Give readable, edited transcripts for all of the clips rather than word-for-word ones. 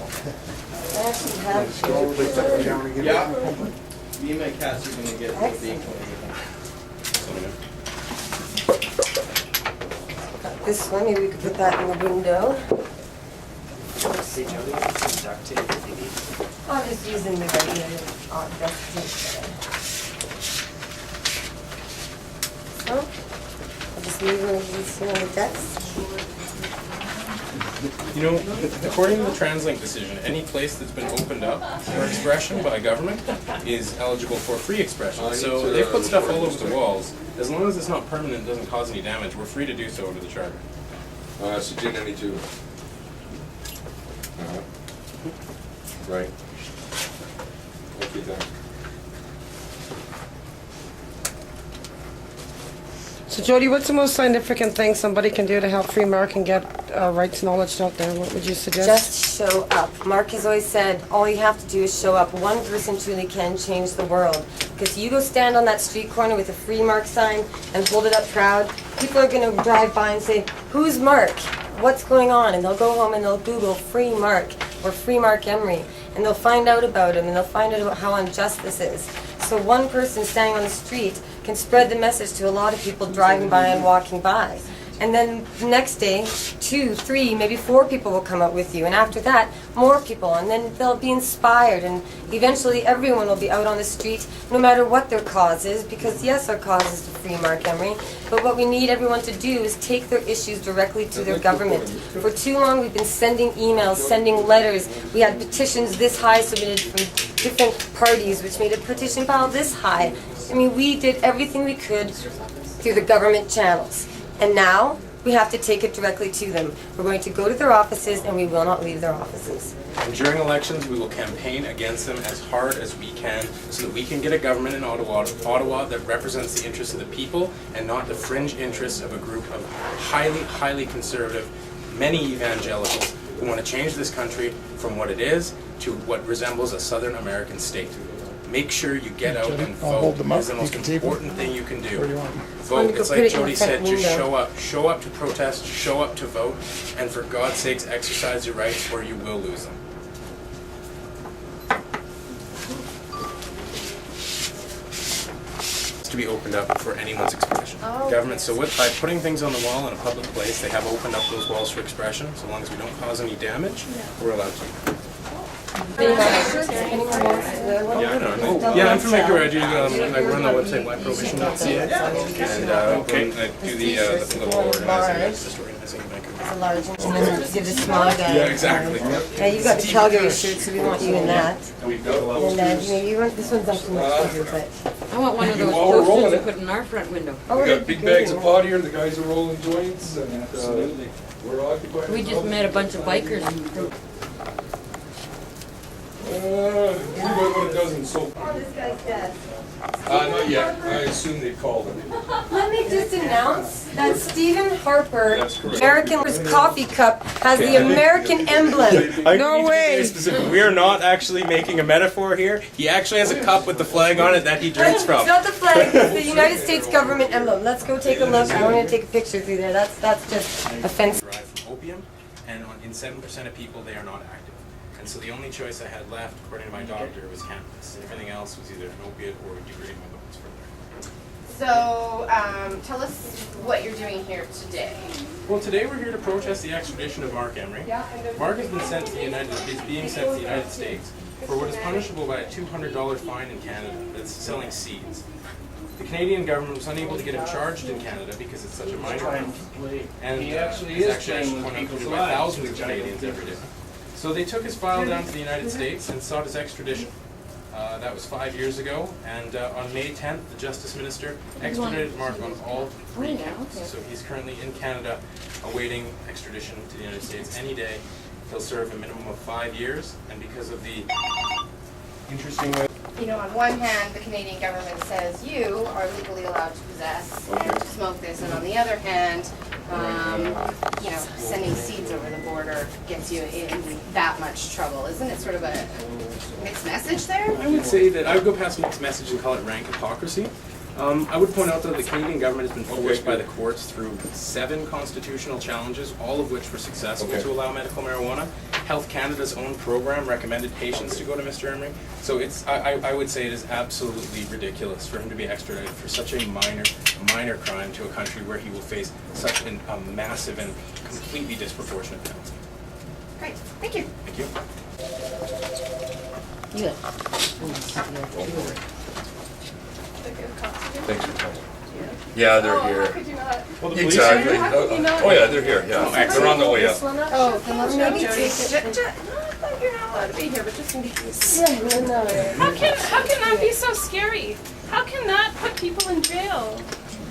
I actually have two. Yeah. Me and my cats are gonna get the big one. This one, maybe we could put that in the window. Hey Jody, some duct tape if you need. I'm just using the regular duct tape. So, I'll just leave one of these here on the desk. You know, according to the TransLink decision, any place that's been opened up for expression by government is eligible for free expression. So they've put stuff all over the walls. As long as it's not permanent and doesn't cause any damage, we're free to do so under the charter. CJ 92. Right. Okay, thanks. So Jody, what's the most significant thing somebody can do to help free Marc and get rights knowledge out there? What would you suggest? Just show up. Marc has always said, all you have to do is show up. One person truly can change the world. Because you go stand on that street corner with a free Marc sign and hold it up proud, people are going to drive by and say, who's Marc? What's going on? And they'll go home and they'll Google free Marc or free Marc Emery. And they'll find out about him and they'll find out about how unjust this is. So one person standing on the street can spread the message to a lot of people driving by and walking by. And then the next day, 2, 3, maybe 4 people will come out with you. And after that, more people. And then they'll be inspired. And eventually everyone will be out on the street, no matter what their cause is. Because yes, our cause is to free Marc Emery. But what we need everyone to do is take their issues directly to their government. For too long we've been sending emails, sending letters. We had petitions this high submitted from different parties, which made a petition pile this high. I mean, we did everything we could through the government channels. And now, we have to take it directly to them. We're going to go to their offices and we will not leave their offices. And during elections, we will campaign against them as hard as we can so that we can get a government in Ottawa that represents the interests of the people and not the fringe interests of a group of highly, highly conservative, many evangelicals who want to change this country from what it is to what resembles a Southern American state. Make sure you get out and vote. It's the most important thing you can do. Vote. It's like Jody said, just show up. Show up to protest, show up to vote, and for God's sakes, exercise your rights or you will lose them. To be opened up for anyone's expression. Government, so by putting things on the wall in a public place, they have opened up those walls for expression. So long as we don't cause any damage, we're allowed to. Anyone wants to wear one? Yeah, I know. Yeah, I'm from Calgary. I run the website myprohibition.ca, and I do the political organizing. Just organizing in Vancouver. It's a large one. And then give the small guy. Yeah, exactly. Yeah, you got the Calgary shirt, so we want you in that. And you want this one's actually much bigger, but I want one of those posters to put in our front window. We got big bags of pot here. The guys are rolling joints, and we're occupied. We just met a bunch of bikers. About a dozen so far. this guy's dead. Not yet. I assume they called him. Let me just announce that Stephen Harper, That's correct. American coffee cup, has the American emblem. No way! We are not actually making a metaphor here. He actually has a cup with the flag on it that he drinks from. It's not the flag, it's the United States government emblem. Let's go take a look. I want to take a picture through there. That's just offensive. Derived from opium, and in 7% of people, they are not active. And so the only choice I had left, according to my doctor, was cannabis. Everything else was either an opiate or degrade my bones further. So, tell us what you're doing here today. Well, today we're here to protest the extradition of Marc Emery. Marc has been sent to the being sent to the United States for what is punishable by a $200 fine in Canada. That's selling seeds. The Canadian government was unable to get him charged in Canada because it's such a minor crime, and it's actually prosecuted by thousands of Canadians every day. So they took his file down to the United States and sought his extradition. That was 5 years ago, and on May 10th, the Justice Minister extradited Marc on all 3 counts. So he's currently in Canada awaiting extradition to the United States any day. He'll serve a minimum of 5 years, and because of the interesting way... You know, on one hand, the Canadian government says you are legally allowed to possess and to smoke this, and on the other hand, you know, sending seeds over the border gets you in that much trouble. Isn't it sort of a mixed message there? I would say that I would go past mixed message and call it rank hypocrisy. I would point out that the Canadian government has been forced by the courts through 7 constitutional challenges, all of which were successful to allow medical marijuana. Health Canada's own program recommended patients to go to Mr. Emery. So I would say it is absolutely ridiculous for him to be extradited for such a minor crime to a country where he will face such a massive and completely disproportionate penalty. Great, thank you. Thank you. Yeah. Thanks for coming. Yeah, they're here. Could you not? Exactly. How could you not? Oh yeah, they're here, yeah. They're on the way up. Oh, then let's go, Jody. No, I thought you're not allowed to be here, but just in case. How can that be so scary? How can that put people in jail?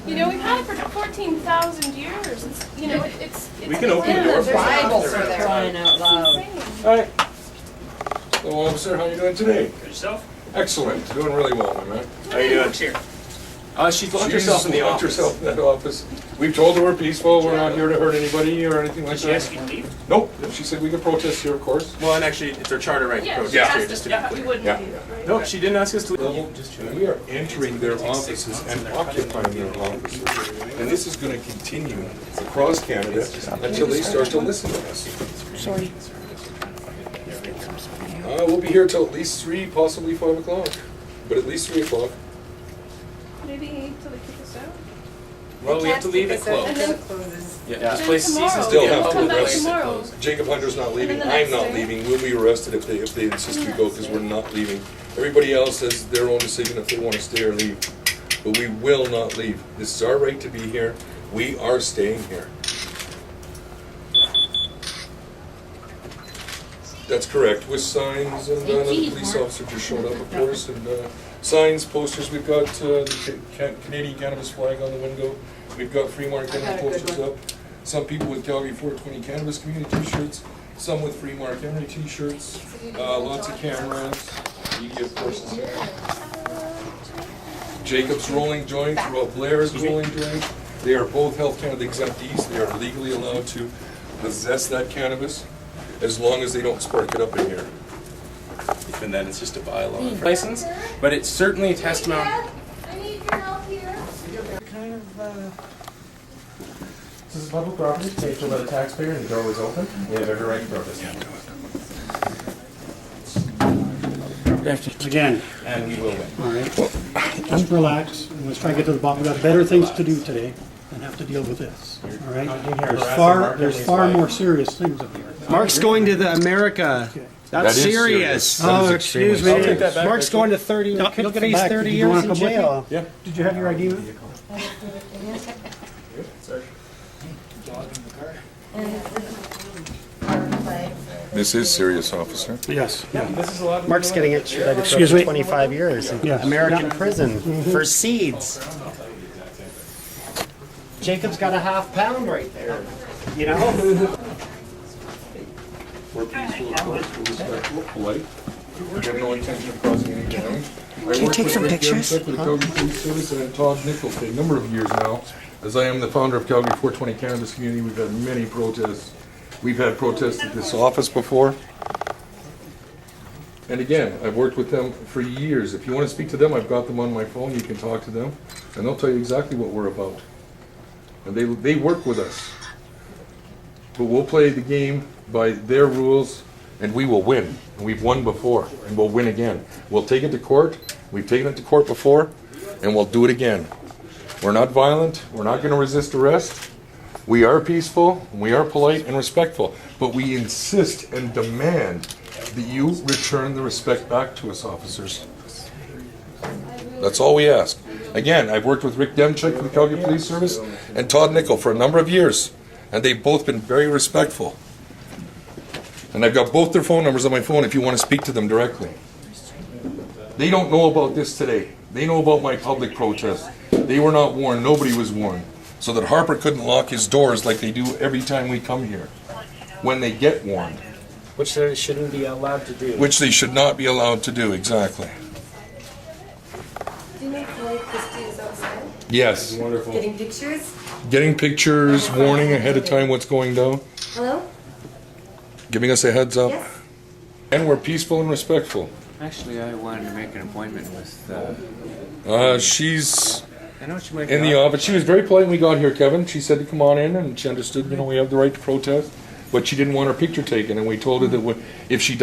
You know, we've had it for 14,000 years. It's, you know, it's We can open the door. The Bible for their Crying out loud. Hi. Hello, officer, how you doing today? Yourself? Excellent, doing really well, my man. How you doing? Here. She's locked herself in the locked office. herself in that office. We've told her we're peaceful, we're not here to hurt anybody or anything like Did she that. ask you to leave? Nope, she said we could protest here, of course. Well, and actually, it's her charter right to yeah, protest she here, asked just us to be we clear. wouldn't Yeah. do that, right? No, she didn't ask us to leave. We are entering their offices and occupying their offices. And this is gonna continue across Canada until they start to listen to us. Sorry. We'll be here till at least 3, possibly 5 o'clock, but at least 3 o'clock. Maybe till they kick us out. Well, we have to leave it closed. And then, Yeah, then this place ceases tomorrow, to Still be a have to come public back arrest place. tomorrow. Jacob Hunter's not leaving, And then the I'm next not day? leaving, we'll be arrested if they insist we go, because we're not leaving. Everybody else has their own decision if they want to stay or leave, but we will not leave. This is our right to be here, we are staying here. That's correct, with signs, and the police officer just showed up, of course, and signs, posters, we've got the Canadian cannabis flag on the window, we've got Free Mark Emery posters up, some people with Calgary 420 cannabis community t-shirts, some with Free Mark Emery t-shirts, lots of cameras, media of course is here. Jacob's rolling joints, Rob Blair's rolling joints, they are both Health Canada exemptees, they are legally allowed to possess that cannabis, as long as they don't spark it up in here. And then it's just a bylaw license, but it's certainly a testimony. I need your help here. This is public property, paid for by the taxpayer, and the door was open. We have every right to protest. Again, And we will win. all right, just relax, and let's try to get to the bottom. We've got better things to do today than have to deal with this, all right? There's far more serious things up here. Mark's going to the America. That's That is serious. That is excuse extremely me. serious. Mark's going to 30. No, Could you'll get it face back. 30 Did you years wanna in come with me? jail. Yeah. Did you have your ID? This is serious, officer. Yes, yeah. This is a lot of Mark's getting extradited for Excuse me? 25 years in Yes. American prison for seeds. Jacob's got a half pound right there. You know? We're peaceful, of course, we're respectful, polite. We have no intention of causing any damage. Can you take some pictures? With the Calgary Police Service and Todd Nichols for a number of years now. As I am the founder of Calgary 420 Cannabis Community, we've had many protests. We've had protests at this office before. And again, I've worked with them for years. If you want to speak to them, I've got them on my phone, you can talk to them, and they'll tell you exactly what we're about. And they work with us. But we'll play the game by their rules, and we will win. And we've won before, and we'll win again. We'll take it to court. We've taken it to court before, and we'll do it again. We're not violent. We're not going to resist arrest. We are peaceful, and we are polite and respectful. But we insist and demand that you return the respect back to us, officers. That's all we ask. Again, I've worked with Rick Demchuk for the Calgary Police Service and Todd Nichols for a number of years, and they've both been very respectful. And I've got both their phone numbers on my phone if you want to speak to them directly. They don't know about this today. They know about my public protest. They were not warned. Nobody was warned. So that Harper couldn't lock his doors like they do every time we come here, when they get warned. Which they shouldn't be allowed to do. Which they should not be allowed to do, exactly. Do you know Floyd Christie is outside? Yes. Getting pictures? Getting pictures, warning ahead of time what's going down, Hello? giving us a heads up. Yes? And we're peaceful and respectful. Actually, I wanted to make an appointment with, know she might. in the office. She was very polite when we got here, Kevin. She said to come on in, and she understood, we have the right to protest, but she didn't want her picture taken, and we told her that if she